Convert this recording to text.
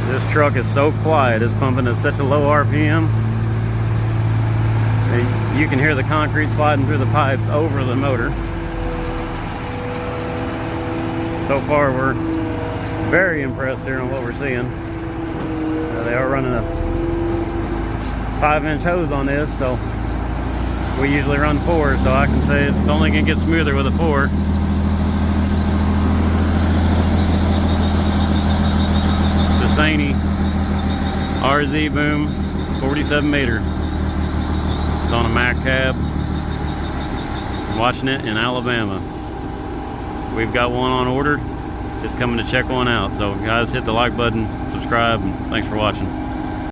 This truck is so quiet. It's pumping at such a low RPM. You can hear the concrete sliding through the pipes over the motor. So far, we're very impressed here on what we're seeing. They are running a 5-inch hose on this, so we usually run 4, so I can say it's only gonna get smoother with a 4. It's the Sany RZ boom 47 meter. It's on a Mac cab. I'm watching it in Alabama. We've got one on order. Just coming to check one out. So guys, hit the like button, subscribe, and thanks for watching.